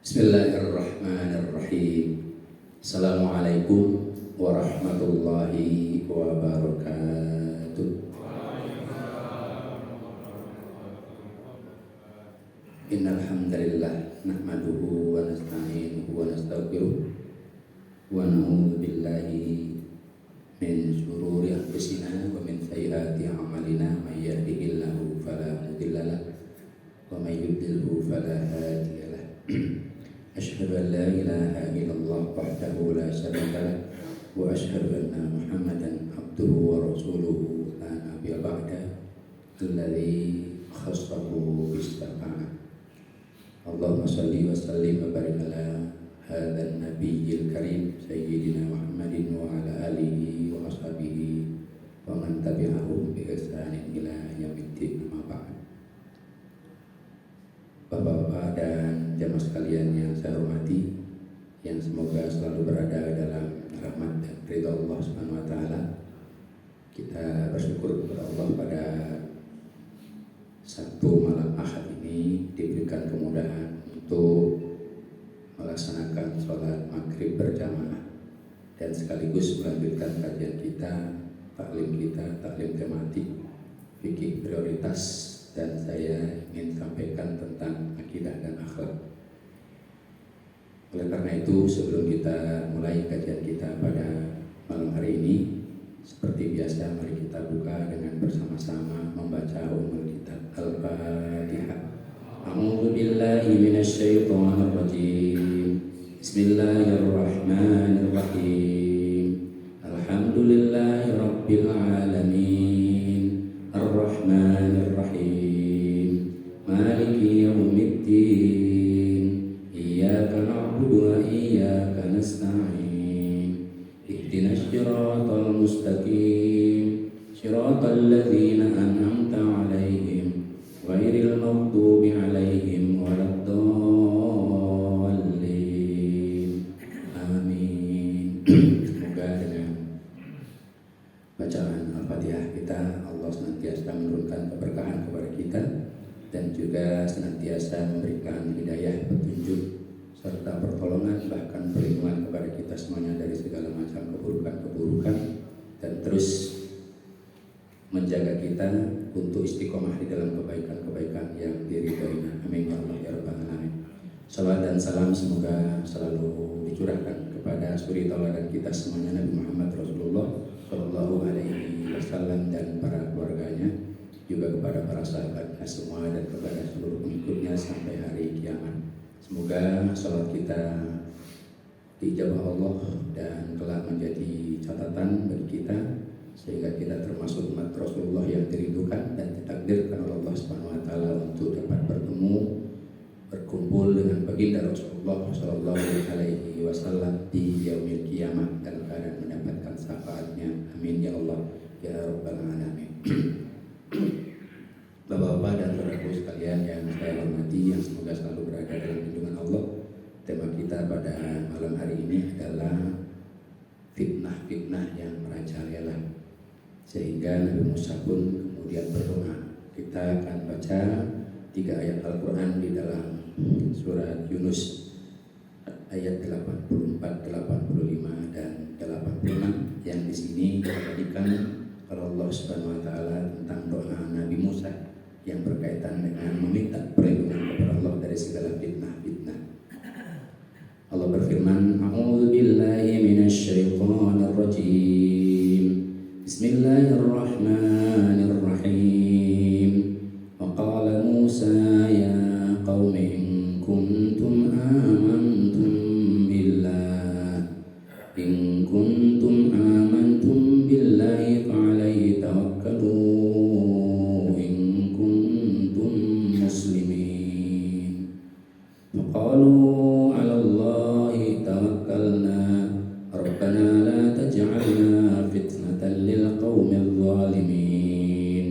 Bismillahirrahmanirrahim. Assalamualaikum warahmatullahi wabarakatuh. Innal hamdalillah nahmaduhu wa nasta'inuhu wa nastaghfiruh wa na'udzu billahi min shururi anfusina wa min sayyiati a'malina may yahdihillahu fala mudilla lahu wa may yudlilhu fala hadiya lahu. Asyhadu an la ilaha illallah wahdahu la syarika lah wa asyhadu anna Muhammadan abduhu wa rasuluhu la nabiyya ba'da alladzi khassahu bis-syafa'ah. Allahumma shalli wa sallim wa barik ala hadzal nabiyil karim sayyidina Muhammadin wa ala alihi wa ashabihi wa man tabi'ahum bi ihsanin ila yaumiddin, amma ba'd. Bapak-bapak dan jamaah sekalian yang saya hormati, yang semoga selalu berada dalam rahmat dan ridha Allah Subhanahu wa taala. Kita bersyukur kepada Allah pada satu malam Ahad ini diberikan kemudahan untuk melaksanakan sholat maghrib berjamaah dan sekaligus melanjutkan kajian kita, taklim tematik fikih prioritas, dan saya ingin sampaikan tentang akidah dan akhlak. Oleh karena itu, sebelum kita mulai kajian kita pada malam hari ini, seperti biasa mari kita buka dengan bersama-sama membaca ummul kitab Al-Fatihah. A'udzu billahi minasyaitonir rajim. Bismillahirrahmanirrahim. Alhamdulillahi rabbil alamin. Ar-Rahmanir Rahim. Maliki yaumiddin. Iyyaka na'budu wa iyyaka nasta'in. Ihdinas siratal mustaqim. Siratal ladzina an'amta 'alaihim ghairil maghdubi 'alaihim waladdallin. Amin. Semoga dengan bacaan Al-Fatihah kita, Allah senantiasa menurunkan keberkahan kepada kita dan juga senantiasa memberikan hidayah, petunjuk, serta pertolongan bahkan perlindungan kepada kita semuanya dari segala macam keburukan-keburukan, dan terus menjaga kita untuk istiqomah di dalam kebaikan-kebaikan yang diridhoinya. Amin ya Allah ya rabbal alamin. Salawat dan salam semoga selalu dicurahkan kepada suri tauladan kita semuanya, Nabi Muhammad Rasulullah Shallallahu Alaihi Wasallam, dan para keluarganya, juga kepada para sahabatnya semua dan kepada seluruh pengikutnya sampai hari kiamat. Semoga salawat kita diijabah Allah dan kelak menjadi catatan bagi kita, sehingga kita termasuk umat Rasulullah yang dirindukan dan ditakdirkan oleh Allah Subhanahu wa taala untuk dapat berkumpul dengan baginda Rasulullah Shallallahu Alaihi Wasallam di yaumil kiamat dalam keadaan mendapatkan syafaatnya. Amin ya Allah ya rabbal alamin. Bapak-bapak dan saudaraku sekalian yang saya hormati, yang semoga selalu berada dalam lindungan Allah, tema kita pada malam hari ini adalah fitnah-fitnah yang merajalela, sehingga Nabi Musa pun kemudian berdoa. Kita akan baca 3 ayat Al-Quran di dalam surat Yunus ayat 84, 85 dan 86 yang di sini dikatakan oleh Allah Subhanahu wa taala tentang doa Nabi Musa yang berkaitan dengan meminta perlindungan kepada Allah dari segala fitnah-fitnah. Allah berfirman, A'udzu billahi minasyaitonir rajim. Bismillahirrahmanirrahim. Wa qala Musa ya qaumi in kuntum amantum billahi fa'alaihi tawakkalu in kuntum muslimin. Faqalu 'ala Allahi tawakkalna rabbana la taj'alna fitnatan lil qaumil zalimin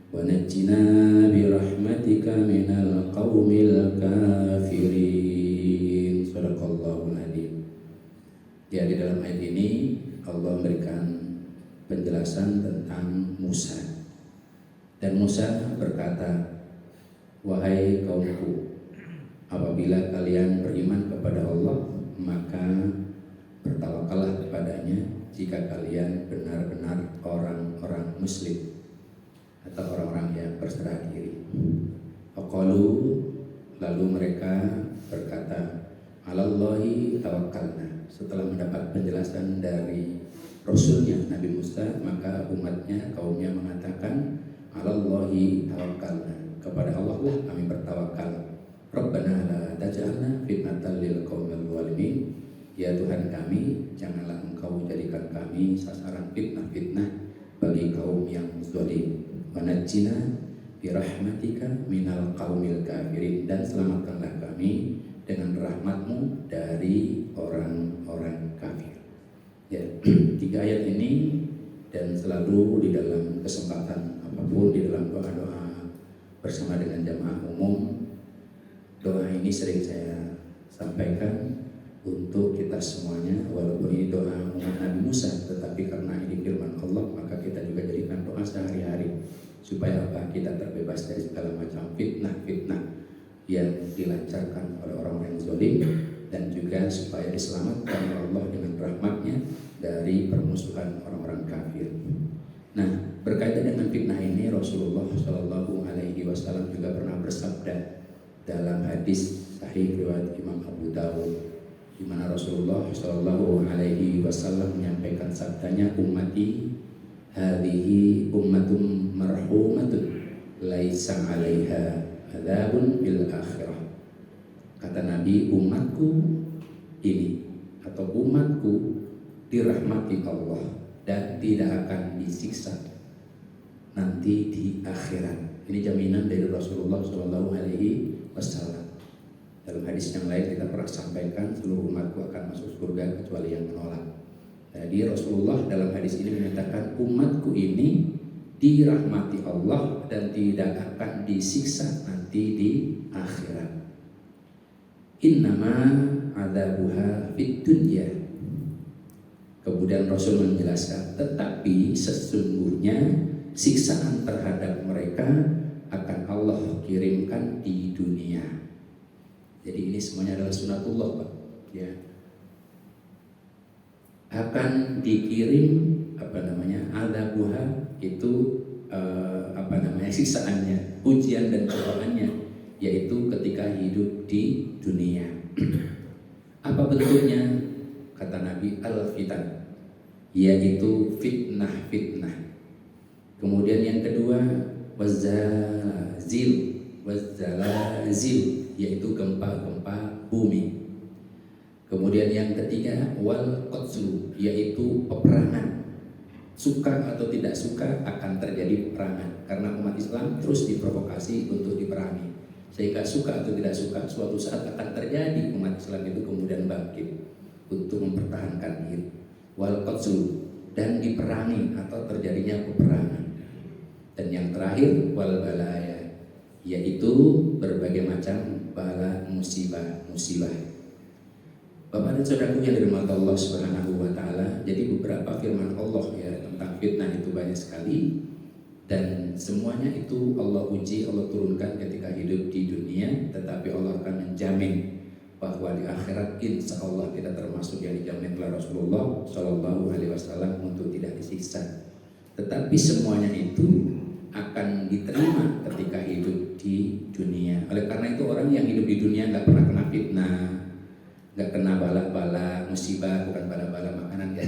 wa najjina bi rahmatika minal qaumil kafirin. Shadaqallahul adzim. Ya, di dalam ayat ini Allah memberikan penjelasan tentang Musa. Dan Musa berkata, wahai kaumku, apabila kalian beriman kepada Allah, maka bertawakallah kepadanya jika kalian benar-benar orang-orang muslim atau orang-orang yang berserah diri. Faqalu, lalu mereka berkata, alallahi tawakkalna. Setelah mendapat penjelasan dari Rasulnya Nabi Musa, maka umatnya, kaumnya mengatakan, alallahi tawakkalna, kepada Allah lah kami bertawakal. Rabbana la taj'alna fitnatan lil qaumil zalimin. Ya Tuhan kami, janganlah Engkau jadikan kami sasaran fitnah-fitnah bagi kaum yang zalim. Wa najjina bi rahmatika minal qaumil kafirin, dan selamatkanlah kami dengan rahmat-Mu dari orang-orang kafir. Ya, 3 ayat ini, dan selalu di dalam kesempatan apapun, di dalam doa-doa bersama dengan jamaah umum, doa ini sering saya sampaikan untuk kita semuanya. Walaupun ini doa umat Nabi Musa, tetapi karena ini firman Allah, maka kita juga jadikan doa sehari-hari supaya apa? Kita terbebas dari segala macam fitnah-fitnah yang dilancarkan oleh orang yang zalim, dan juga supaya diselamatkan oleh Allah dengan rahmatnya dari permusuhan orang-orang kafir. Nah, berkaitan dengan fitnah ini, Rasulullah Shallallahu Alaihi Wasallam juga pernah bersabda dalam hadis sahih riwayat Imam Abu Dawud, di mana Rasulullah Shallallahu Alaihi Wasallam menyampaikan sabdanya, ummati hadhihi ummatum marhumatun laisa 'alaiha adzabun fil akhirah. Kata Nabi, umatku ini atau umatku dirahmati Allah dan tidak akan disiksa nanti di akhirat. Ini jaminan dari Rasulullah Shallallahu Alaihi Wasallam. Dalam hadis yang lain kita pernah sampaikan, seluruh umatku akan masuk surga kecuali yang menolak. Jadi Rasulullah dalam hadis ini menyatakan umatku ini dirahmati Allah dan tidak akan disiksa nanti di akhirat. Innama adzabuha fid dunya. Kemudian Rasul menjelaskan, tetapi sesungguhnya siksaan terhadap mereka akan Allah kirimkan di dunia. Jadi ini semuanya adalah sunatullah, Pak. Ya. Akan dikirim adzabuha itu siksaannya, ujian dan cobaannya, yaitu ketika hidup di dunia. Apa bentuknya? Kata Nabi, al-fitan, yaitu fitnah-fitnah. Kemudian yang kedua, wazalazil, yaitu gempa-gempa bumi. Kemudian yang ketiga, wal qatlu, yaitu peperangan. Suka atau tidak suka akan terjadi peperangan, karena umat Islam terus diprovokasi untuk diperangi. Sehingga suka atau tidak suka, suatu saat akan terjadi umat Islam itu kemudian bangkit untuk mempertahankan diri. Wal qatlu, dan diperangi atau terjadinya peperangan. Dan yang terakhir, wal balaya, yaitu berbagai macam bala musibah. Bapak dan saudaraku yang dirahmati Allah Subhanahu wa taala, jadi beberapa firman Allah ya tentang fitnah itu banyak sekali, dan semuanya itu Allah uji, Allah turunkan ketika hidup di dunia, tetapi Allah akan menjamin bahwa di akhirat insya Allah kita termasuk yang dijamin oleh Rasulullah Shallallahu Alaihi Wasallam untuk tidak disiksa. Tetapi semuanya itu akan diterima ketika hidup di dunia. Oleh karena itu orang yang hidup di dunia nggak pernah kena fitnah, nggak kena bala-bala musibah, bukan bala-bala makanan ya,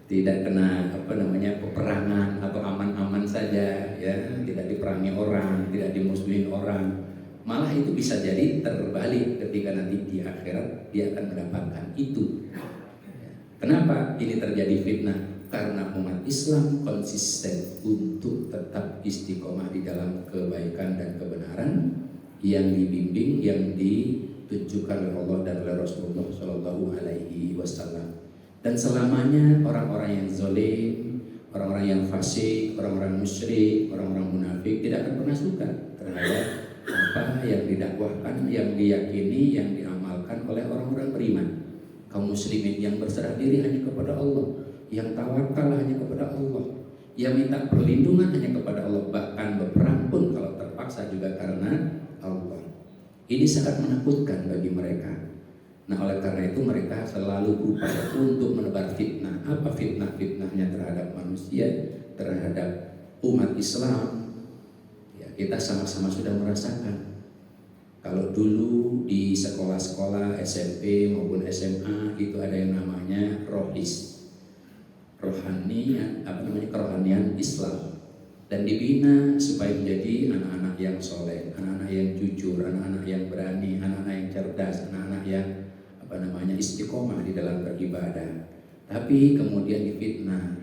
tidak kena peperangan atau aman-aman saja ya, tidak diperangi orang, tidak dimusuhin orang. Malah itu bisa jadi terbalik ketika nanti di akhirat dia akan mendapatkan itu. Kenapa ini terjadi fitnah? Karena umat Islam konsisten untuk tetap istiqomah di dalam kebaikan dan kebenaran yang dibimbing, yang ditunjukkan oleh Allah dan oleh Rasulullah Shallallahu Alaihi Wasallam. Dan selamanya orang-orang yang zalim, orang-orang yang fasik, orang-orang musyrik, orang-orang munafik tidak akan pernah suka terhadap apa yang didakwahkan, yang diyakini, yang diamalkan oleh orang-orang beriman. Kaum muslimin yang berserah diri hanya kepada Allah, yang tawakal hanya kepada Allah, yang minta perlindungan hanya kepada Allah, bahkan berperang pun kalau terpaksa juga karena Allah. Ini sangat menakutkan bagi mereka. Nah, oleh karena itu mereka selalu berupaya untuk menebar fitnah. Apa fitnah-fitnahnya terhadap manusia, terhadap umat Islam? Ya, kita sama-sama sudah merasakan. Kalau dulu di sekolah-sekolah SMP maupun SMA itu ada yang namanya rohis, kerohanian Islam, dan dibina supaya menjadi anak-anak yang soleh, anak-anak yang jujur, anak-anak yang berani, anak-anak yang cerdas, anak-anak yang istiqomah di dalam beribadah. Tapi kemudian difitnah,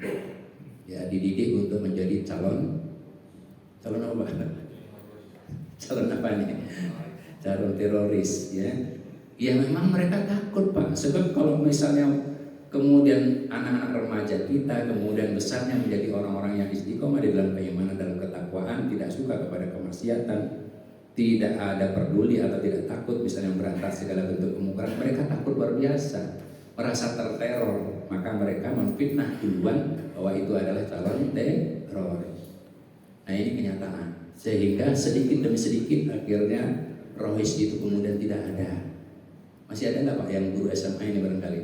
ya, dididik untuk menjadi calon apa? Calon apa nih? Calon teroris, ya. Ya memang mereka takut, Pak. Sebab kalau misalnya kemudian anak-anak remaja kita kemudian besarnya menjadi orang-orang yang istiqomah di dalam keimanan, dalam ketakwaan, tidak suka kepada kemaksiatan, tidak ada peduli atau tidak takut misalnya berantas segala bentuk kemungkaran, mereka takut luar biasa, merasa terteror, maka mereka memfitnah duluan bahwa itu adalah calon teror. Nah, ini kenyataan. Sehingga sedikit demi sedikit akhirnya rohis itu kemudian tidak ada. Masih ada nggak Pak yang guru SMA ini barangkali?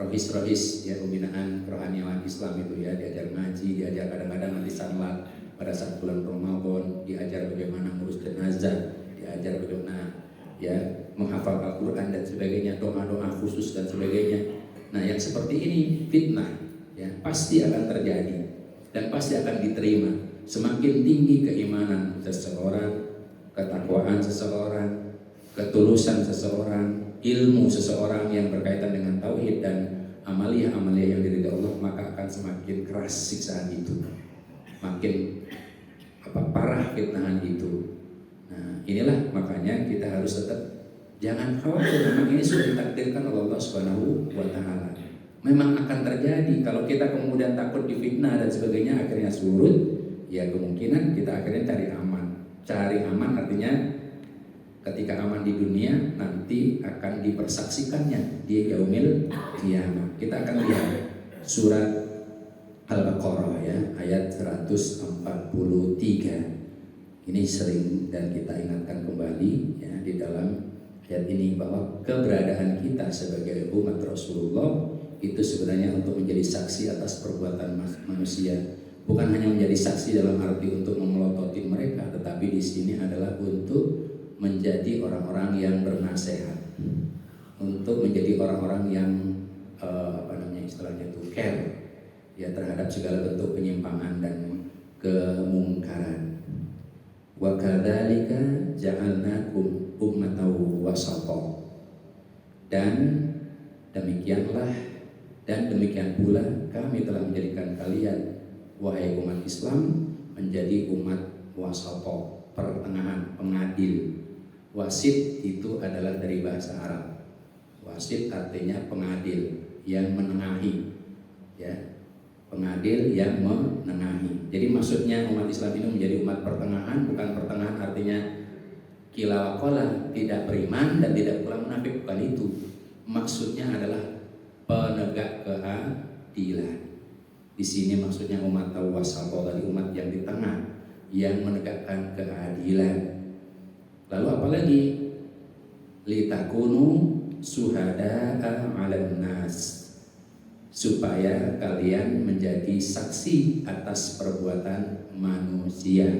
Rohis, ya, pembinaan kerohanian Islam itu, ya, diajar ngaji, diajar kadang-kadang nanti salat pada saat bulan Ramadan, diajar bagaimana ngurus jenazah, diajar bagaimana, ya, menghafal Al-Quran dan sebagainya, doa-doa khusus dan sebagainya. Nah, yang seperti ini fitnah, ya, pasti akan terjadi dan pasti akan diterima. Semakin tinggi keimanan seseorang, ketakwaan seseorang, ketulusan seseorang, ilmu seseorang yang berkaitan dengan tauhid dan amalia-amalia yang diridhai Allah, maka akan semakin keras siksaan itu, makin parah fitnahan itu. Nah, inilah makanya kita harus tetap jangan khawatir. Memang ini sudah ditakdirkan oleh Allah Subhanahu wa Ta'ala. Memang akan terjadi. Kalau kita kemudian takut difitnah dan sebagainya, akhirnya surut, ya kemungkinan kita akhirnya cari aman. Cari aman artinya ketika aman di dunia, nanti akan dipersaksikannya di yaumil qiyamah. Kita akan lihat surat Al-Baqarah, ya, ayat 143. Ini sering dan kita ingatkan kembali, ya, di dalam ayat ini bahwa keberadaan kita sebagai umat Rasulullah itu sebenarnya untuk menjadi saksi atas perbuatan manusia. Bukan hanya menjadi saksi dalam arti untuk memelototi mereka, tetapi di sini adalah untuk menjadi orang-orang yang bernasihat, untuk menjadi orang-orang yang istilahnya itu care, ya, terhadap segala bentuk penyimpangan dan kemungkaran. Wa kadzalika ja'alnakum ummatan wasata. Dan demikianlah dan demikian pula kami telah menjadikan kalian, wahai umat Islam, menjadi umat wasata, pertengahan, pengadil. Wasit itu adalah dari bahasa Arab. Wasit artinya pengadil, yang menengahi, ya, pengadil yang menengahi. Jadi maksudnya umat Islam ini menjadi umat pertengahan, bukan pertengahan artinya kila waqala, tidak beriman dan tidak pula munafik, bukan itu. Maksudnya adalah penegak keadilan. Di sini maksudnya umat wasata, dari umat yang di tengah, yang menegakkan keadilan. Lalu apalagi? Litakunu syuhada'a 'alan nas, supaya kalian menjadi saksi atas perbuatan manusia.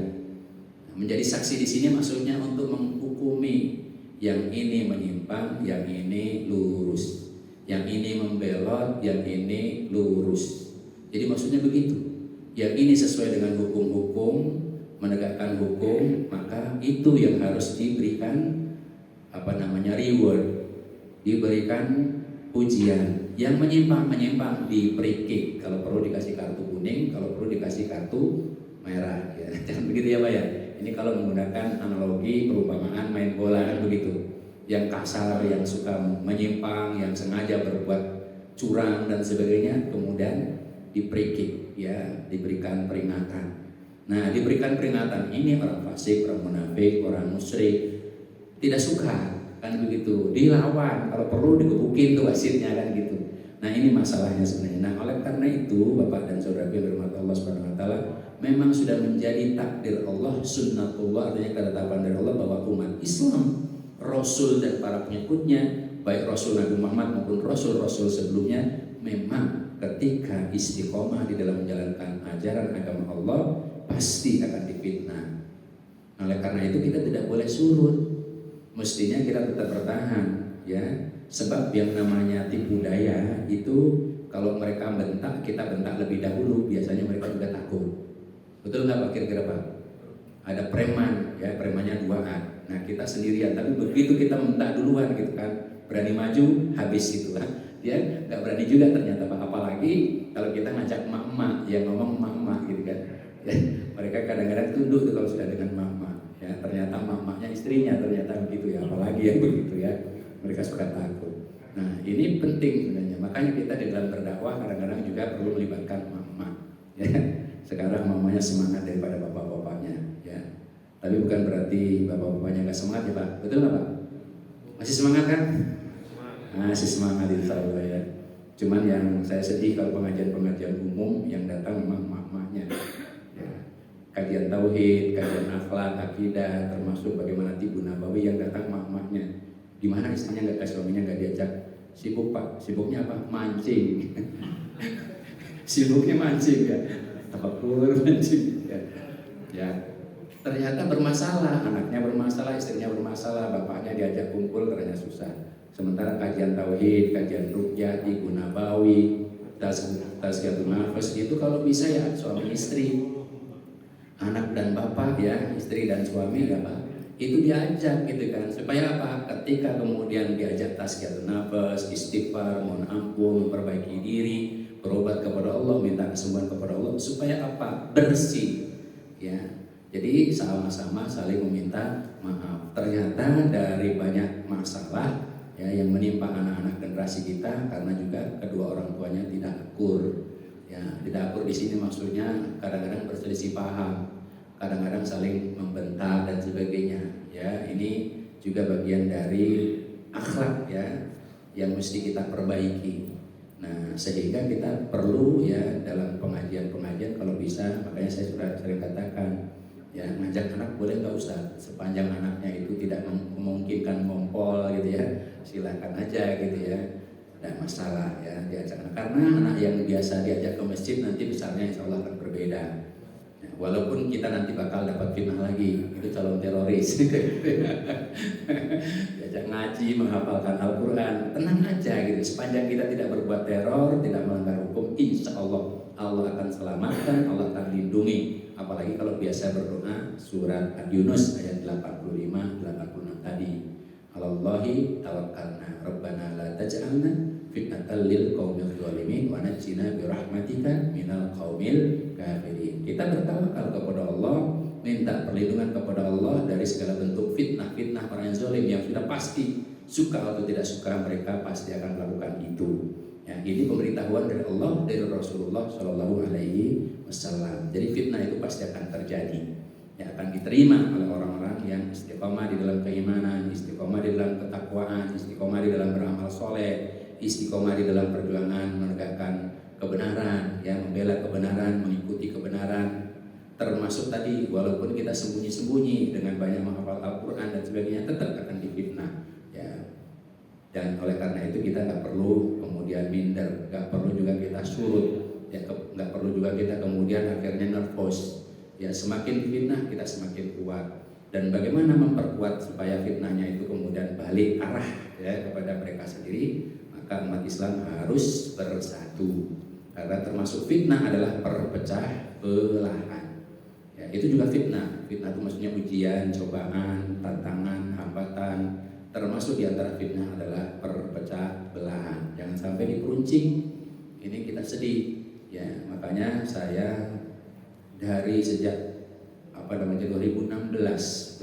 Menjadi saksi di sini maksudnya untuk menghukumi, yang ini menyimpang, yang ini lurus, yang ini membelot, yang ini lurus. Jadi maksudnya begitu. Yang ini sesuai dengan hukum-hukum, menegakkan hukum, maka itu yang harus diberikan reward, diberikan pujian. Yang menyimpang diberi kick, kalau perlu dikasih kartu kuning, kalau perlu dikasih kartu merah, ya. Jangan begitu, ya Pak, ya. Ini kalau menggunakan analogi perumpamaan main bola, kan begitu. Yang kasar, yang suka menyimpang, yang sengaja berbuat curang dan sebagainya, kemudian diberi kick, ya, diberikan peringatan. Nah, diberikan peringatan ini orang fasik, orang munafik, orang musyrik tidak suka, kan begitu. Dilawan, kalau perlu digebukin tuh wasitnya, kan gitu. Nah, ini masalahnya sebenarnya. Nah, oleh karena itu, Bapak dan Saudara yang berhormat Allah Subhanahu wa Ta'ala, memang sudah menjadi takdir Allah, sunnatullah, artinya ketetapan dari Allah bahwa umat Islam Rasul dan para pengikutnya, baik Rasul Nabi Muhammad maupun Rasul-Rasul sebelumnya, memang ketika istiqomah di dalam menjalankan ajaran agama Allah pasti akan difitnah. Oleh karena itu kita tidak boleh surut, mestinya kita tetap bertahan, ya. Sebab yang namanya tipu daya itu kalau mereka bentak, kita bentak lebih dahulu, biasanya mereka juga takut. Betul nggak Pak? Kira-kira Pak? Ada preman, ya, premannya duaan. Nah kita sendirian, tapi begitu kita bentak duluan gitu kan, berani maju, habis gitu kan. Dia nggak berani juga ternyata Pak. Apalagi kalau kita ngajak emak-emak, yang ngomong emak-emak gitu kan. Ya, mereka kadang-kadang tunduk tuh kalau sudah dengan emak-emak. Ya, ternyata emak-emaknya istrinya ternyata begitu ya. Apalagi yang begitu ya, mereka suka takut. Nah ini penting sebenarnya. Makanya kita di dalam berdakwah kadang-kadang juga perlu melibatkan emak-emak. Ya, sekarang mamanya semangat daripada bapak-bapaknya. Ya, tapi bukan berarti bapak-bapaknya nggak semangat ya Pak. Betul nggak Pak? Masih semangat kan? Masih semangat insya Allah ya. Cuman yang saya sedih kalau pengajian-pengajian umum yang datang memang emak-emaknya. Ya. Kajian tauhid, kajian akhlak, akidah, termasuk bagaimana tibu nabawi yang datang emak-emaknya. Gimana istrinya nggak, suaminya nggak diajak? Sibuk Pak. Sibuknya apa? Mancing. Sibuknya mancing ya. Tafakur mancing ya. Ya. Ternyata bermasalah, anaknya bermasalah, istrinya bermasalah, bapaknya diajak kumpul ternyata susah. Sementara kajian tauhid, kajian ruqyah, tibu nabawi, tazkiyatun nafas itu kalau bisa ya suami istri, anak dan bapak ya, istri dan suami ya Pak, itu diajak gitu kan, supaya apa? Ketika kemudian diajak tazkiyatun nafas, istighfar, mohon ampun, memperbaiki diri, berobat kepada Allah, minta kesembuhan kepada Allah, supaya apa? Bersih ya. Jadi sama-sama saling meminta maaf. Ternyata dari banyak masalah ya yang menimpa anak-anak generasi kita karena juga kedua orang tuanya tidak akur. Ya, tidak akur di sini maksudnya kadang-kadang berselisih paham, kadang-kadang saling membentak dan sebagainya. Ya, ini juga bagian dari akhlak ya yang mesti kita perbaiki. Nah, sehingga kita perlu ya dalam pengajian-pengajian kalau bisa, makanya saya sudah sering katakan ya, ngajak anak boleh nggak usah, sepanjang anaknya itu tidak memungkinkan ngompol gitu ya, silakan aja gitu ya, tidak masalah ya diajak anak. Karena anak yang biasa diajak ke masjid nanti besarnya insya Allah akan berbeda ya, walaupun kita nanti bakal dapat fitnah lagi, itu calon teroris. Diajak ngaji, menghafalkan Al-Quran, tenang aja gitu, sepanjang kita tidak berbuat teror, tidak melanggar hukum, insya Allah Allah akan selamatkan, Allah akan lindungi. Apalagi kalau biasa berdoa surat Yunus ayat 85-86 tadi. Alallahi tawakkalna Rabbana la taj'alna fitnatan lil qaumil zalimin wa najjina bi rahmatika minal qaumil kafirin. Kita bertawakal kepada Allah, minta perlindungan kepada Allah dari segala bentuk fitnah-fitnah orang yang zalim yang sudah pasti suka atau tidak suka mereka pasti akan melakukan itu. Ya, ini pemberitahuan dari Allah, dari Rasulullah Shallallahu Alaihi Wasallam. Jadi fitnah itu pasti akan terjadi, ya, akan diterima oleh orang-orang yang istiqomah di dalam keimanan, istiqomah di dalam ketakwaan, istiqomah di dalam beramal soleh, istiqomah di dalam perjuangan menegakkan kebenaran, ya, membela kebenaran, mengikuti kebenaran. Termasuk tadi, walaupun kita sembunyi-sembunyi dengan banyak menghafal Al-Quran dan sebagainya, tetap akan difitnah. Ya. Dan oleh karena itu kita nggak perlu kemudian minder, nggak perlu juga kita surut, ya, nggak perlu juga kita kemudian akhirnya nervous. Ya, semakin fitnah kita semakin kuat. Dan bagaimana memperkuat supaya fitnahnya itu kemudian balik arah ya kepada mereka sendiri, maka umat Islam harus bersatu. Karena termasuk fitnah adalah perpecah belahan. Ya, itu juga fitnah. Fitnah itu maksudnya ujian, cobaan, tantangan, hambatan. Termasuk diantara fitnah adalah perpecah belahan. Jangan sampai diperuncing. Ini kita sedih. Ya, makanya saya dari sejak 2016, 2018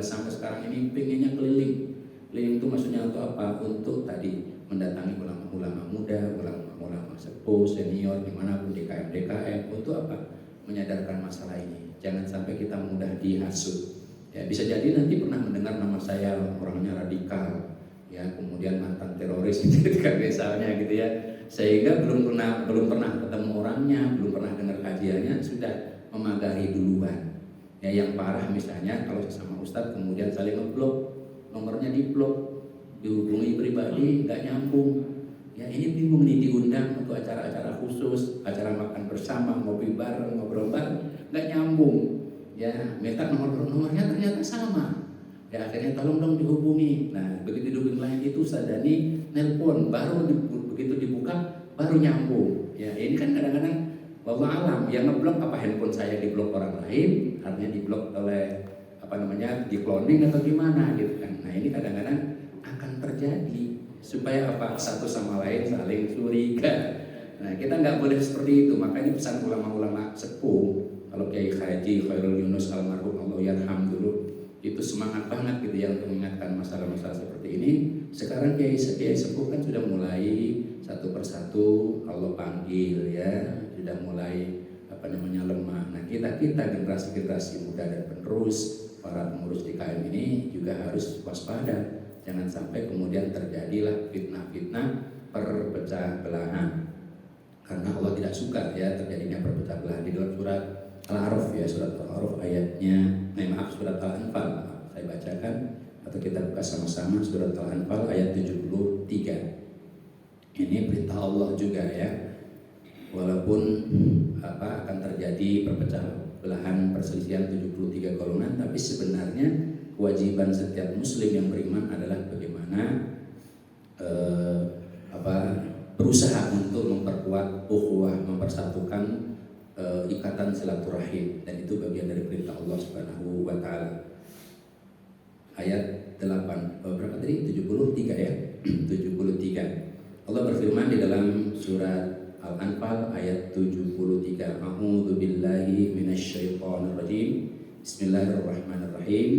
sampai sekarang ini pengennya keliling. Keliling itu maksudnya untuk apa? Untuk tadi mendatangi ulama-ulama muda, ulama-ulama sepuh, senior dimanapun DKM, untuk apa? Menyadarkan masalah ini. Jangan sampai kita mudah dihasut. Ya, bisa jadi nanti pernah mendengar nama saya orangnya radikal, ya, kemudian mantan teroris gitu kan misalnya gitu ya, sehingga belum pernah ketemu orangnya, belum pernah dengar kajiannya, sudah memagari duluan. Ya, yang parah misalnya kalau sesama ustadz kemudian saling ngeblok nomornya diblok, dihubungi pribadi nggak nyambung. Ya ini bingung nih, diundang untuk acara-acara khusus, acara makan bersama, ngopi bareng, ngobrol bareng, nggak nyambung. Ya minta nomornya ternyata sama. Ya akhirnya tolong dong dihubungi. Nah begitu dihubungi lain itu Sadani nelpon, baru begitu dibuka baru nyambung. Ya ini kan kadang-kadang wallahu alam yang ngeblok apa handphone saya diblok orang lain, artinya diblok oleh di cloning atau gimana gitu kan. Nah ini kadang-kadang akan terjadi, supaya apa, satu sama lain saling curiga. Nah kita nggak boleh seperti itu. Makanya pesan ulama-ulama sepuh, kalau Kiai Haji Khairul Yunus almarhum Allah yarham dulu, itu semangat banget gitu ya untuk mengingatkan masalah-masalah seperti ini. Sekarang Kiai sepuh kan sudah mulai satu persatu Allah panggil ya, sudah mulai lemah. Nah kita generasi muda dan penerus, para pengurus DKM ini juga harus waspada, jangan sampai kemudian terjadilah fitnah-fitnah perpecah belahan, karena Allah tidak suka ya terjadinya perpecah belahan. Di dalam surat Al-A'raf ya, surat Al-A'raf ayatnya, surat Al-Anfal, saya bacakan atau kita buka sama-sama, surat Al-Anfal ayat 73. Ini perintah Allah juga ya, walaupun akan terjadi perpecah belahan, perselisihan 73 golongan, tapi sebenarnya kewajiban setiap muslim yang beriman adalah bagaimana berusaha untuk memperkuat ukhuwah, mempersatukan ikatan silaturahim, dan itu bagian dari perintah Allah Subhanahu wa taala. Ayat 8 berapa tadi? 73 ya. 73. Allah berfirman di dalam surat Al-Anfal ayat 73. A'udzu billahi minasyaitonir rajim. Bismillahirrahmanirrahim.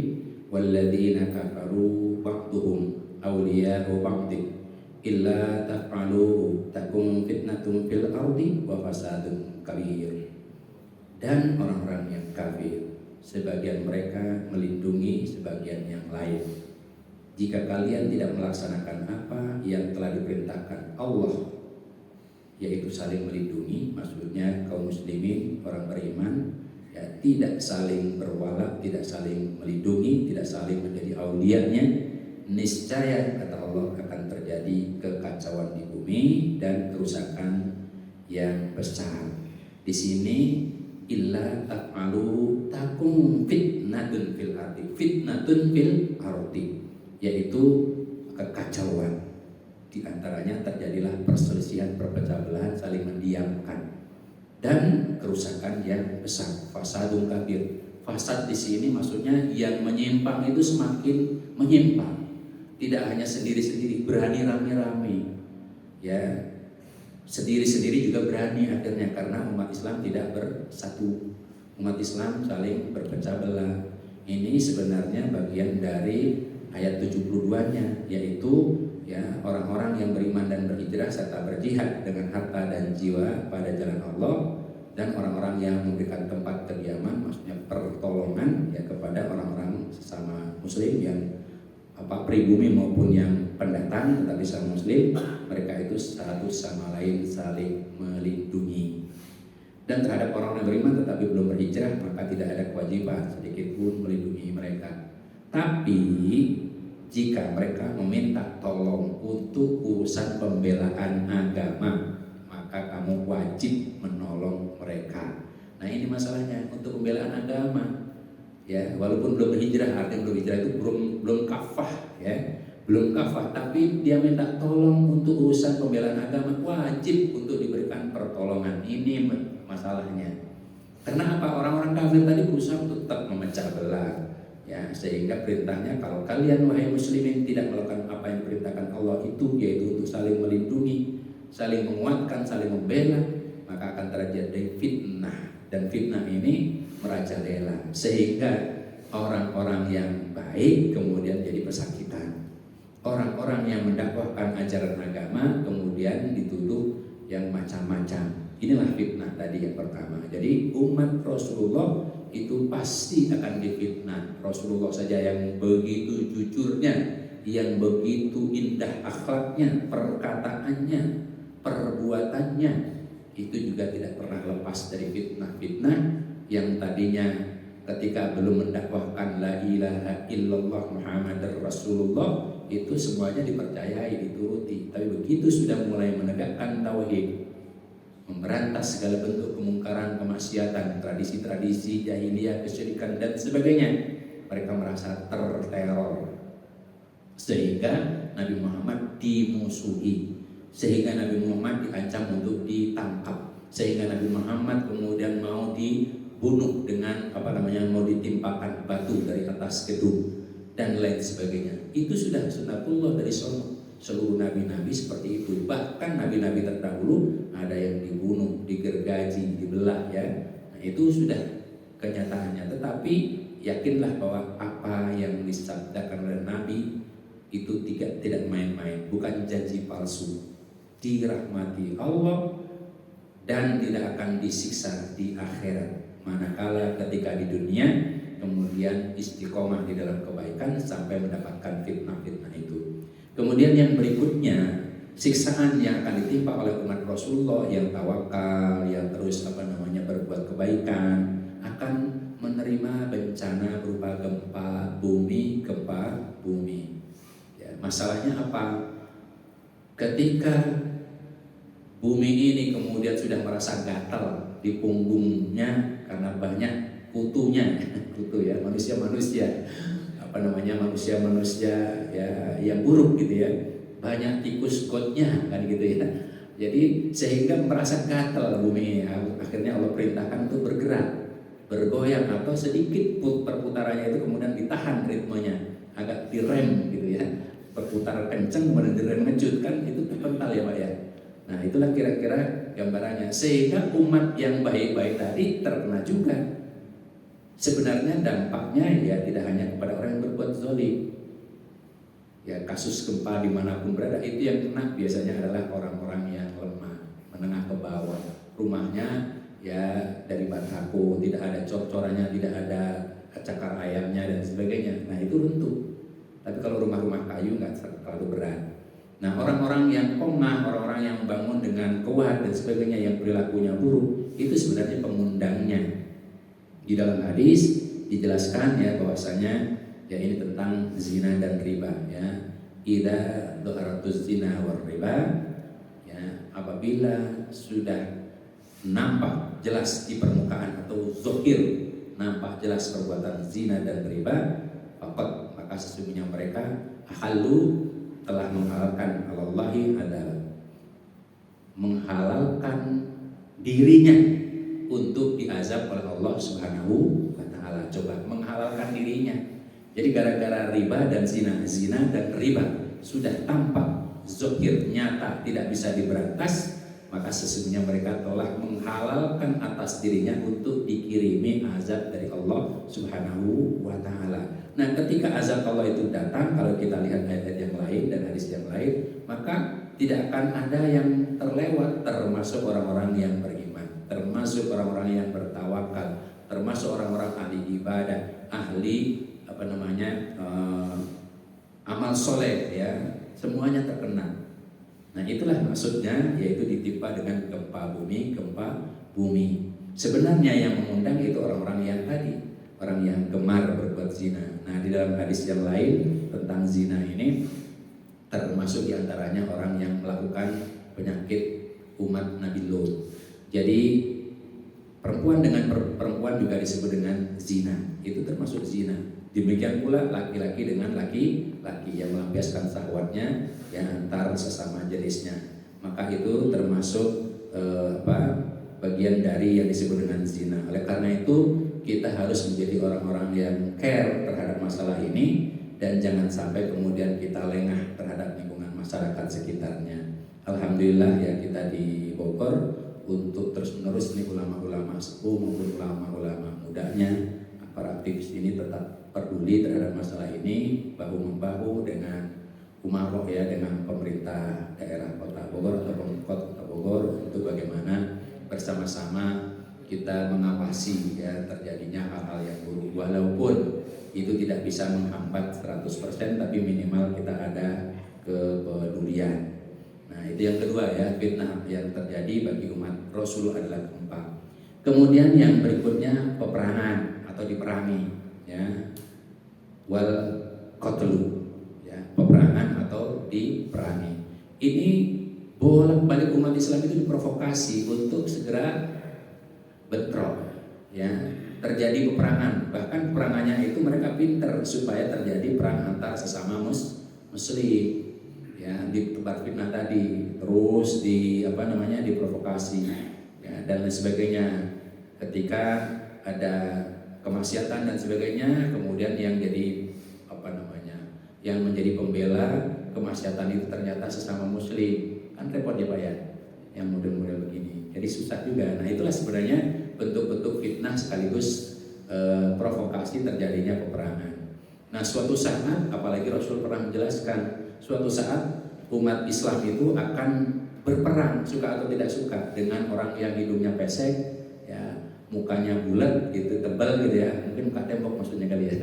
Walladzina kafaru ba'duhum awliya'u ba'din illa taf'aluhu takun fitnatun fil ardi wa fasadun kabir. Dan orang-orang yang kafir, sebagian mereka melindungi sebagian yang lain. Jika kalian tidak melaksanakan apa yang telah diperintahkan Allah, yaitu saling melindungi, maksudnya kaum muslimin, orang beriman ya, tidak saling berwala, tidak saling melindungi, tidak saling menjadi aulianya, niscaya kata Allah akan terjadi kekacauan di bumi dan kerusakan yang besar. Di sini illa taf'alu takum fitnatun fil ardi, fitnatun fil ardi, yaitu kekacauan. Di antaranya terjadilah perselisihan, perpecah belahan, saling mendiamkan, dan kerusakan yang besar. Fasadun kabir. Fasad di sini maksudnya yang menyimpang itu semakin menyimpang. Tidak hanya sendiri-sendiri, berani rame-rame. Ya, sendiri-sendiri juga berani akhirnya, karena umat Islam tidak bersatu. Umat Islam saling berpecah belah. Ini sebenarnya bagian dari ayat 72-nya, yaitu ya orang-orang yang beriman dan berhijrah serta berjihad dengan harta dan jiwa pada jalan Allah, dan orang-orang yang memberikan tempat kediaman, maksudnya pertolongan ya kepada orang-orang sesama muslim yang pribumi maupun yang pendatang tetapi sama muslim, mereka itu satu sama lain saling melindungi. Dan terhadap orang yang beriman tetapi belum berhijrah, maka tidak ada kewajiban sedikit pun melindungi mereka. Tapi jika mereka meminta tolong untuk urusan pembelaan agama, maka kamu wajib menolong mereka. Nah ini masalahnya untuk pembelaan agama. Ya, walaupun belum berhijrah, artinya belum hijrah itu belum kafah ya, belum kafah, tapi dia minta tolong untuk urusan pembelaan agama, wajib untuk diberikan pertolongan. Ini masalahnya. Karena apa? Orang-orang kafir tadi berusaha untuk tetap memecah belah. Ya, sehingga perintahnya, kalau kalian wahai muslimin tidak melakukan apa yang diperintahkan Allah itu, yaitu untuk saling melindungi, saling menguatkan, saling membela, maka akan terjadi fitnah. Dan fitnah ini merajalela, sehingga orang-orang yang baik kemudian jadi pesakitan. Orang-orang yang mendakwahkan ajaran agama kemudian dituduh yang macam-macam. Inilah fitnah tadi yang pertama. Jadi umat Rasulullah itu pasti akan difitnah. Rasulullah saja yang begitu jujurnya, yang begitu indah akhlaknya, perkataannya, perbuatannya, itu juga tidak pernah lepas dari fitnah-fitnah yang tadinya ketika belum mendakwahkan la ilaha illallah Muhammadar Rasulullah, itu semuanya dipercayai, dituruti. Tapi begitu sudah mulai menegakkan tauhid, memberantas segala bentuk kemungkaran, kemaksiatan, tradisi-tradisi jahiliyah, kesyirikan dan sebagainya, mereka merasa terteror, sehingga Nabi Muhammad dimusuhi, sehingga Nabi Muhammad diancam untuk ditangkap, sehingga Nabi Muhammad kemudian mau dibunuh dengan mau ditimpakan batu dari atas gedung dan lain sebagainya. Itu sudah sunatullah dari seluruh nabi-nabi seperti itu. Bahkan nabi-nabi terdahulu ada yang dibunuh, digergaji, dibelah ya. Nah, itu sudah kenyataannya. Tetapi yakinlah bahwa apa yang disabdakan oleh Nabi itu tidak main-main, bukan janji palsu. Dirahmati Allah dan tidak akan disiksa di akhirat. Manakala ketika di dunia kemudian istiqomah di dalam kebaikan sampai mendapatkan fitnah-fitnah itu. Kemudian yang berikutnya, siksaan yang akan ditimpa oleh umat Rasulullah yang tawakal, yang terus berbuat kebaikan, akan menerima bencana berupa gempa bumi. Ya, masalahnya apa? Ketika bumi ini kemudian sudah merasa gatal di punggungnya karena banyak kutunya, kutu ya, manusia ya yang buruk gitu ya, banyak tikus gotnya kan gitu ya. Jadi sehingga merasa gatal bumi ini. Akhirnya Allah perintahkan untuk bergerak, bergoyang atau sedikit perputarannya itu kemudian ditahan ritmenya, agak direm gitu ya. Berputar kenceng kemudian direm ngejut, itu terpental ya Pak ya. Nah itulah kira-kira gambarannya, sehingga umat yang baik-baik tadi terkena juga. Sebenarnya dampaknya ya tidak hanya kepada orang yang berbuat zalim. Ya, kasus gempa dimanapun berada itu yang kena biasanya adalah orang-orang yang lemah, menengah ke bawah. Rumahnya ya dari bataku, tidak ada cor-corannya, tidak ada cakar ayamnya dan sebagainya. Nah itu runtuh. Tapi kalau rumah-rumah kayu nggak terlalu berat. Nah orang-orang yang kongah, orang-orang yang bangun dengan kuat dan sebagainya, yang perilakunya buruk, itu sebenarnya pengundangnya. Di dalam hadis dijelaskan ya bahwasanya ya ini tentang zina dan riba ya. Idza dhaharatuz zina war riba, ya apabila sudah nampak jelas di permukaan atau zahir nampak jelas perbuatan zina dan riba, maka sesungguhnya mereka halu telah menghalalkan Allahi adalah menghalalkan dirinya untuk diazab oleh Allah Subhanahu wa taala. Coba menghalalkan dirinya. Jadi gara-gara riba dan zina dan riba sudah tampak zahir nyata tidak bisa diberantas, maka sesungguhnya mereka telah menghalalkan atas dirinya untuk dikirimi azab dari Allah Subhanahu wa taala. Nah, ketika azab Allah itu datang, kalau kita lihat ayat-ayat yang lain dan hadis yang lain, maka tidak akan ada yang terlewat, termasuk orang-orang yang beriman, termasuk orang-orang yang bertawakal, termasuk orang-orang ahli ibadah, ahli amal soleh ya, semuanya terkena. Nah itulah maksudnya, yaitu ditimpa dengan gempa bumi. Sebenarnya yang mengundang itu orang-orang yang tadi, orang yang gemar berbuat zina. Nah di dalam hadis yang lain tentang zina ini termasuk diantaranya orang yang melakukan penyakit umat Nabi Lot. Jadi perempuan dengan perempuan juga disebut dengan zina, itu termasuk zina. Demikian pula laki-laki dengan laki-laki yang melampiaskan syahwatnya yang antar sesama jenisnya, maka itu termasuk bagian dari yang disebut dengan zina. Oleh karena itu kita harus menjadi orang-orang yang care terhadap masalah ini dan jangan sampai kemudian kita lengah terhadap lingkungan masyarakat sekitarnya. Alhamdulillah ya kita di Bogor untuk terus-menerus nih ulama-ulama sepuh maupun ulama-ulama mudanya, para aktivis ini tetap peduli terhadap masalah ini, bahu-membahu dengan umaroh ya, dengan pemerintah daerah Kota Bogor atau Pemkot Kota Bogor untuk bagaimana bersama-sama kita mengawasi ya terjadinya hal-hal yang buruk, walaupun itu tidak bisa menghambat 100%, tapi minimal kita ada kepedulian. Nah itu yang kedua ya, fitnah yang terjadi bagi umat Rasul adalah gempa. Kemudian yang berikutnya peperangan atau diperangi ya. wal qatlu, ya, peperangan atau diperangi. Ini bolak-balik umat Islam itu diprovokasi untuk segera bentrok, ya, terjadi peperangan. Bahkan peperangannya itu mereka pinter supaya terjadi perang antar sesama muslim, ya, ditebar fitnah tadi, terus diprovokasi, ya, dan lain sebagainya. Ketika ada kemaksiatan dan sebagainya, kemudian yang menjadi pembela kemaksiatan itu ternyata sesama muslim, kan repot ya Pak ya, yang model-model begini. Jadi susah juga. Nah, itulah sebenarnya bentuk-bentuk fitnah sekaligus provokasi terjadinya peperangan. Nah, suatu saat, apalagi Rasul pernah menjelaskan, suatu saat umat Islam itu akan berperang, suka atau tidak suka, dengan orang yang hidungnya pesek, ya, mukanya bulat gitu, tebal gitu ya, mungkin muka tembok maksudnya kali ya,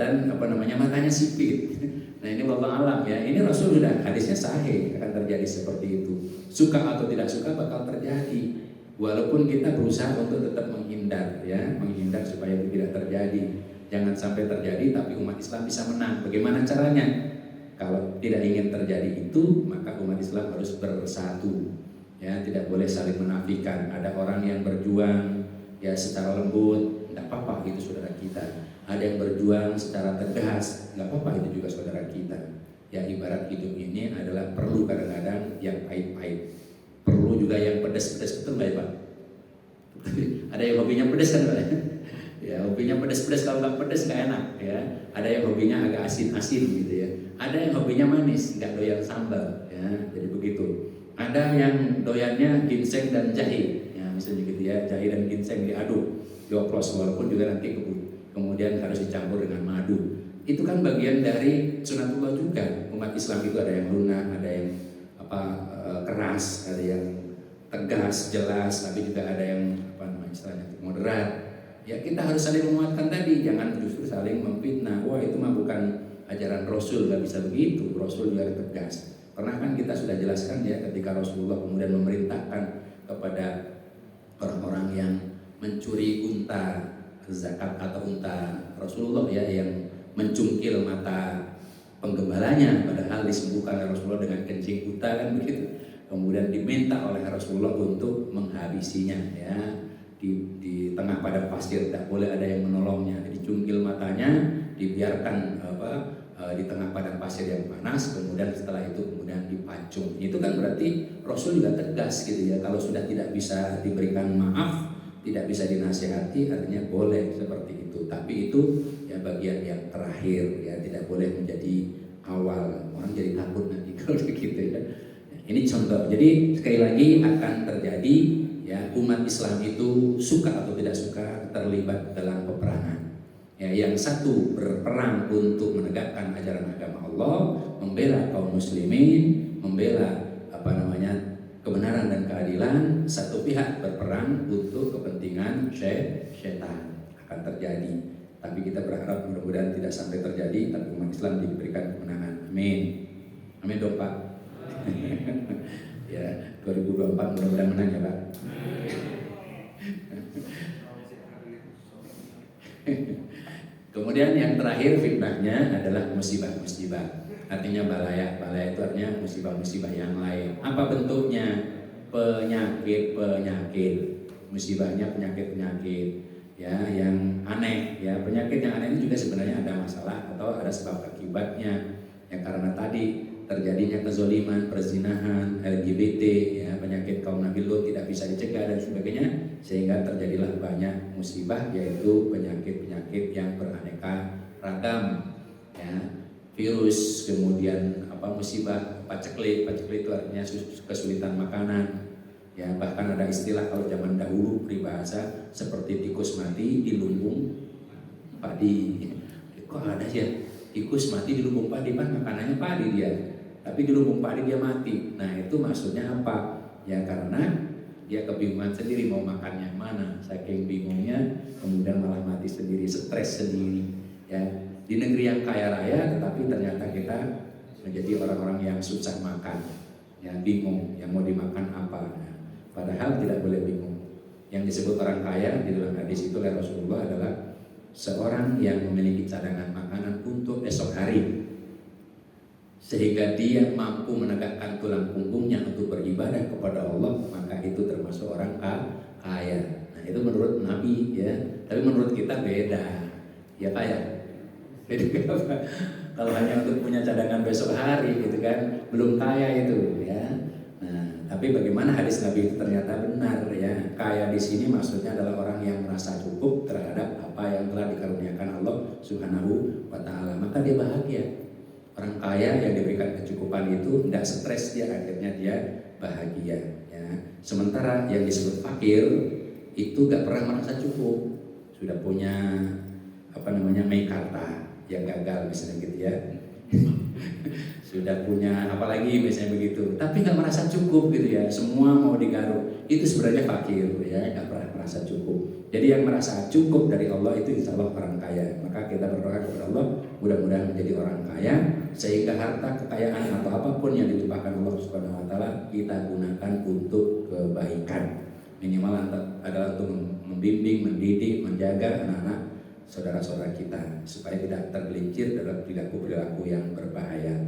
dan matanya sipit. Nah, ini wallahu alam ya, ini Rasul sudah hadisnya sahih, akan terjadi seperti itu. Suka atau tidak suka bakal terjadi, walaupun kita berusaha untuk tetap menghindar, ya, menghindar supaya itu tidak terjadi. Jangan sampai terjadi tapi umat Islam bisa menang. Bagaimana caranya? Kalau tidak ingin terjadi itu, maka umat Islam harus bersatu, ya, tidak boleh saling menafikan. Ada orang yang berjuang, ya, secara lembut, tidak apa-apa, itu saudara kita. Ada yang berjuang secara tegas, nggak apa-apa, itu juga saudara kita. Ya, ibarat hidup ini adalah perlu kadang-kadang yang pahit-pahit, perlu juga yang pedas-pedas, betul nggak ya Pak? Ada yang hobinya pedas kan Pak? Ya, hobinya pedas-pedas, kalau nggak pedas nggak enak, ya. Ada yang hobinya agak asin-asin gitu ya. Ada yang hobinya manis, nggak doyan sambal, ya. Jadi begitu. Ada yang doyannya ginseng dan jahe, ya, misalnya gitu ya, jahe dan ginseng diaduk, dioplos, walaupun juga nanti kemudian harus dicampur dengan madu. Itu kan bagian dari sunatullah juga. Umat Islam itu ada yang lunak, ada yang keras, ada yang tegas, jelas, tapi juga ada yang istilahnya moderat. Ya, kita harus saling menguatkan tadi, jangan justru saling memfitnah. Wah, itu mah bukan ajaran Rasul, nggak bisa begitu. Rasul juga tegas. Pernah kan kita sudah jelaskan ya, ketika Rasulullah kemudian memerintahkan kepada orang-orang yang mencuri unta zakat atau unta Rasulullah, ya, yang mencungkil mata penggembalanya, padahal disembuhkan oleh Rasulullah dengan kencing unta, kan begitu. Kemudian diminta oleh Rasulullah untuk menghabisinya, ya, di tengah padang pasir, tidak boleh ada yang menolongnya. Dicungkil matanya, dibiarkan di tengah padang pasir yang panas, kemudian setelah itu kemudian dipacung. Itu kan berarti Rasul juga tegas gitu ya. Kalau sudah tidak bisa diberikan maaf, tidak bisa dinasihati, artinya boleh seperti itu. Tapi itu ya bagian yang terakhir, ya, tidak boleh menjadi awal. Orang jadi takut nanti kalau begitu ya. Ini contoh. Jadi sekali lagi akan terjadi, ya, umat Islam itu suka atau tidak suka terlibat dalam peperangan. Ya, yang satu berperang untuk menegakkan ajaran agama Allah, membela kaum muslimin, membela kebenaran dan keadilan. Satu pihak berperang untuk kepentingan syaitan, akan terjadi. Tapi kita berharap mudah-mudahan tidak sampai terjadi, tapi umat Islam diberikan kemenangan. Amin. Amin dong Pak. Ya, 2024 mudah-mudahan menang ya Pak. Kemudian yang terakhir fitnahnya adalah musibah-musibah. Artinya balaya. Balaya itu artinya musibah-musibah yang lain. Apa bentuknya? Penyakit-penyakit. Musibahnya penyakit-penyakit, ya, yang aneh, ya. Penyakit yang aneh ini juga sebenarnya ada masalah atau ada sebab akibatnya. Ya, karena tadi terjadinya kezoliman, perzinahan, LGBT, ya, penyakit kaum Nabi Lut tidak bisa dicegah dan sebagainya, sehingga terjadilah banyak musibah, yaitu penyakit-penyakit yang beraneka ragam, ya, virus, kemudian musibah paceklik itu artinya kesulitan makanan, ya, bahkan ada istilah kalau zaman dahulu peribahasa seperti tikus mati di lumbung padi. Kok ada ya tikus mati di lumbung padi, kan makanannya padi dia, tapi di lumbung padi dia mati. Nah, itu maksudnya apa? Ya, karena dia kebingungan sendiri mau makan yang mana, saking bingungnya kemudian malah mati sendiri, stres sendiri, ya. Di negeri yang kaya raya, tetapi ternyata kita menjadi orang-orang yang susah makan, ya, bingung yang mau dimakan apa. Nah, padahal tidak boleh bingung. Yang disebut orang kaya di dalam hadis itu oleh Rasulullah adalah seorang yang memiliki cadangan makanan untuk esok hari, sehingga dia mampu menegakkan tulang punggungnya untuk beribadah kepada Allah, maka itu termasuk orang kaya. Nah itu menurut Nabi ya, tapi menurut kita beda, ya Pak ya. Jadi kalau hanya untuk punya cadangan besok hari gitu kan, belum kaya itu ya. Nah, tapi bagaimana hadis Nabi itu ternyata benar ya. Kaya di sini maksudnya adalah orang yang merasa cukup terhadap apa yang telah dikaruniakan Allah Subhanahu wa taala, maka dia bahagia. Orang kaya yang diberikan kecukupan itu tidak stres, dia akhirnya dia bahagia ya. Sementara yang disebut fakir itu gak pernah merasa cukup, sudah punya meikarta yang gagal misalnya gitu ya. Sudah punya apalagi misalnya begitu, tapi nggak merasa cukup gitu ya, semua mau digaruk, itu sebenarnya fakir ya, nggak pernah merasa cukup. Jadi yang merasa cukup dari Allah itu insya Allah orang kaya. Maka kita berdoa kepada Allah mudah-mudahan menjadi orang kaya, sehingga harta kekayaan atau apapun yang dilimpahkan Allah Subhanahu wa taala kita gunakan untuk kebaikan. Minimal adalah untuk membimbing, mendidik, menjaga anak-anak saudara-saudara kita supaya tidak tergelincir dalam perilaku-perilaku yang berbahaya.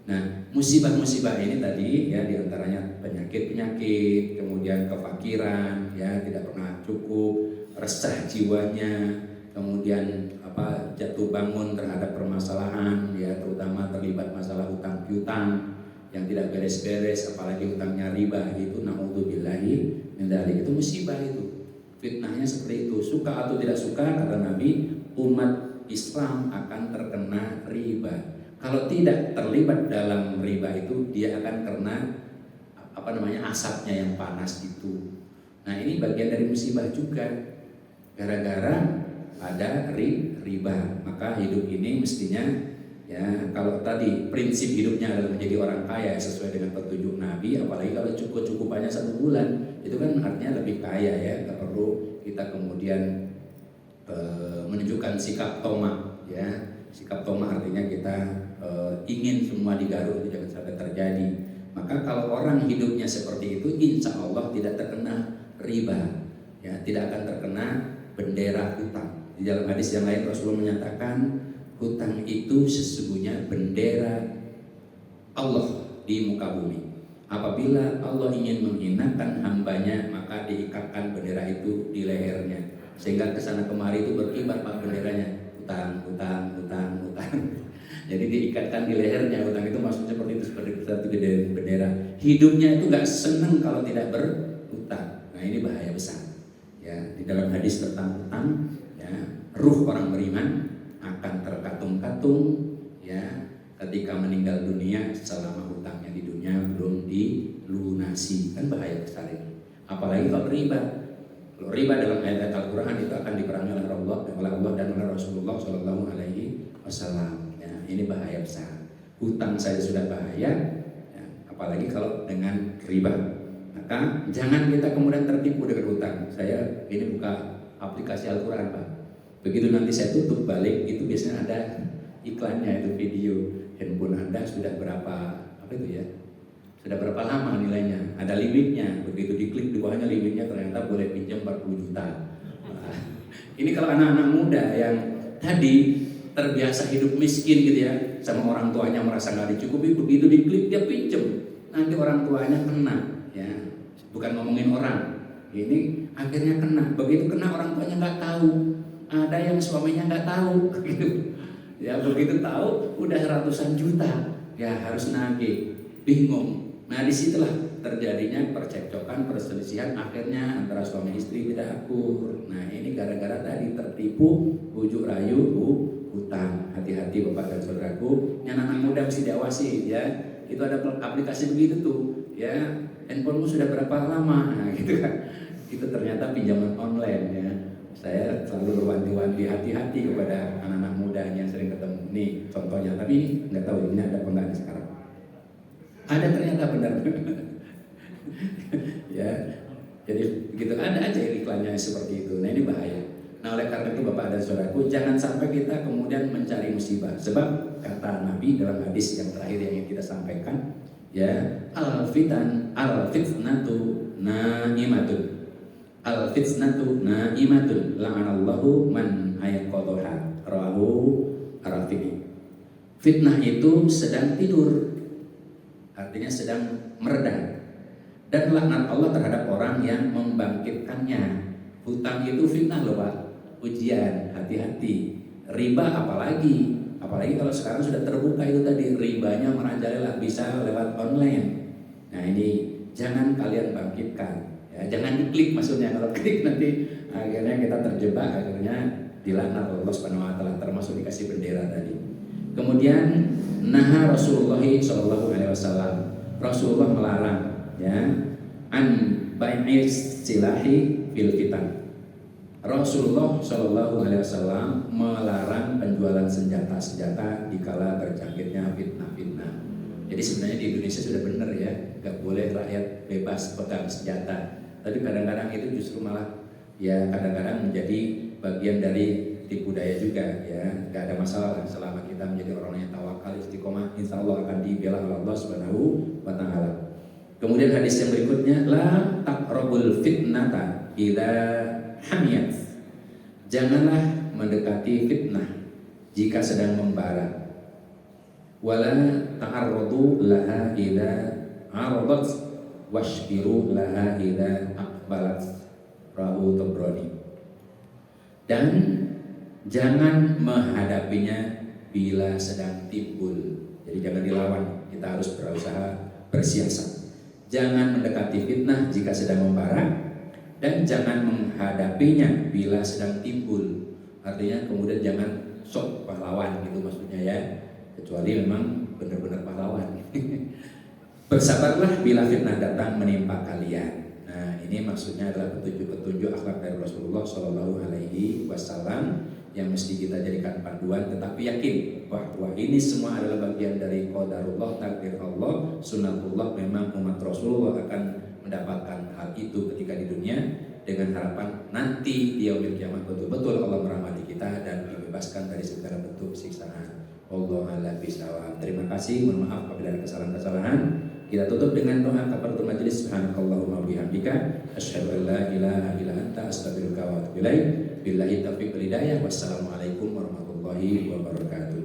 Nah, musibah-musibah ini tadi ya diantaranya penyakit-penyakit, kemudian kefakiran, ya tidak pernah cukup, resah jiwanya, kemudian jatuh bangun terhadap permasalahan, ya terutama terlibat masalah hutang piutang yang tidak beres-beres, apalagi hutangnya riba, itu naudzubillahi min dzalik, itu musibah itu. Fitnahnya seperti itu, suka atau tidak suka kata Nabi, umat Islam akan terkena riba. Kalau tidak terlibat dalam riba itu, dia akan kena asapnya yang panas itu. Nah ini bagian dari musibah juga, gara-gara ada riba. Maka hidup ini mestinya ya, kalau tadi prinsip hidupnya adalah menjadi orang kaya sesuai dengan petunjuk Nabi, apalagi kalau cukup-cukupannya 1 bulan, itu kan artinya lebih kaya ya. Gak perlu kita kemudian menunjukkan sikap tomak ya. Sikap tomak artinya kita ingin semua digaruk, itu jangan sampai terjadi. Maka kalau orang hidupnya seperti itu, insya Allah tidak terkena riba ya, tidak akan terkena bendera hutang. Di dalam hadis yang lain Rasulullah menyatakan hutang itu sesungguhnya bendera Allah di muka bumi. Apabila Allah ingin menghinakan hambanya, maka diikatkan bendera itu di lehernya, sehingga kesana kemari itu berkibar pak benderanya, hutang, hutang, hutang, hutang. Jadi diikatkan di lehernya, hutang itu maksudnya seperti itu, seperti satu bendera. Hidupnya itu gak senang kalau tidak berhutang. Nah ini bahaya besar. Ya, di dalam hadis tentang hutang, ya, ruh orang beriman akan terkatung-katung ya ketika meninggal dunia selama hutangnya di dunia belum dilunasi. Kan bahaya besar ini. Apalagi kalau riba. Kalau riba dalam ayat Al-Quran itu akan diperangi oleh Allah dan oleh Rasulullah Shallallahu Alaihi Wasallam. Ini bahaya besar. Hutang saja sudah bahaya, ya, apalagi kalau dengan riba. Maka jangan kita kemudian tertipu dengan hutang. Saya ini buka aplikasi Al-Quran Pak. Begitu nanti saya tutup balik, itu biasanya ada iklannya, itu video handphone Anda sudah berapa sudah berapa lama nilainya, ada limitnya. Begitu diklik di bawahnya limitnya ternyata boleh pinjam 40 juta. Nah, ini kalau anak-anak muda yang tadi terbiasa hidup miskin gitu ya, sama orang tuanya merasa nggak dicukupi, begitu diklik dia pinjem, nanti orang tuanya kena ya, bukan ngomongin orang, ini akhirnya kena. Begitu kena orang tuanya nggak tahu, ada yang suaminya nggak tahu gitu ya, begitu tahu udah ratusan juta ya, harus nagih, bingung. Nah disitulah terjadinya percekcokan, perselisihan, akhirnya antara suami istri tidak akur. Nah ini gara-gara tadi tertipu, bujuk rayu, hutang. Hati-hati Bapak dan Saudaraku, yang anak muda mesti diawasi ya. Itu ada aplikasi begitu tuh ya, handphonemu sudah berapa lama, nah gitu kan. Itu ternyata pinjaman online ya. Saya selalu berwanti-wanti hati-hati kepada anak-anak muda yang sering ketemu. Nih contohnya, tapi nggak tahu ini ada apa enggak sekarang. Ada ternyata benar. Ya. Jadi begitu ada aja iklannya seperti itu. Nah ini bahaya. Nah oleh karena itu Bapak dan Saudaraku, jangan sampai kita kemudian mencari musibah. Sebab kata Nabi dalam hadis yang terakhir yang ingin kita sampaikan, ya, al-fitnatu na'imatun. Al-fitnatu na'imatun. La'anallahu man ayaqadha Abu Rafi'i. Fitnah itu sedang tidur, artinya sedang meredam. Dan laknat Allah terhadap orang yang membangkitkannya. Hutang itu fitnah loh Pak, ujian, hati-hati. Riba apalagi kalau sekarang sudah terbuka itu tadi, ribanya merajalela, bisa lewat online. Nah ini jangan kalian bangkitkan, ya, jangan diklik maksudnya. Kalau klik nanti akhirnya kita terjebak, akhirnya dilaknat Allah Subhanahu wa taala, termasuk dikasih bendera tadi. Kemudian naha Rasulullah sallallahu alaihi wasallam. Rasulullah melarang ya an bai'is silahi fil fitan. Rasulullah sallallahu alaihi wasallam melarang penjualan senjata-senjata dikala terjangkitnya fitnah-fitnah. Jadi sebenarnya di Indonesia sudah benar ya, nggak boleh rakyat bebas pegang senjata. Tapi kadang-kadang itu justru malah ya kadang-kadang menjadi bagian dari tipu daya juga ya. Nggak ada masalah selama kita menjadi orang yang tawakal istiqomah, insya Allah akan dibela oleh Allah Subhanahu wa taala. Kemudian hadis yang berikutnya, la taqrabul fitnata idza hamiyat. Janganlah mendekati fitnah jika sedang membara. Wala ta'arradu laha idza aradat washbiru laha idza aqbalat. Rahu Tabrani. Dan jangan menghadapinya bila sedang timbul. Jadi jangan dilawan, kita harus berusaha bersiasat. Jangan mendekati fitnah jika sedang membara, dan jangan menghadapinya bila sedang timbul. Artinya kemudian jangan sok pahlawan gitu maksudnya ya, kecuali memang benar-benar pahlawan. Bersabarlah bila fitnah datang menimpa kalian. Nah ini maksudnya adalah petunjuk-petunjuk akhlak dari Rasulullah Shallallahu Alaihi Wasallam yang mesti kita jadikan panduan, tetapi yakin bahwa ini semua adalah bagian dari qadarullah, takdir Allah, sunnatullah. Memang umat Rasulullah akan mendapatkan hal itu ketika di dunia, dengan harapan nanti di yaumil kiamat betul-betul Allah merahmati kita dan dibebaskan dari segala bentuk siksaan. Wallahu a'lam bishawab. Terima kasih, mohon maaf apabila ada kesalahan-kesalahan. Kita tutup dengan doa kafaratul majelis. Subhanakallahumma bihamdika asyhadu an la ilaha illa anta astaghfiruka wa atubu ilaik. Billahi taufiq wal hidayah. Wassalamualaikum warahmatullahi wabarakatuh.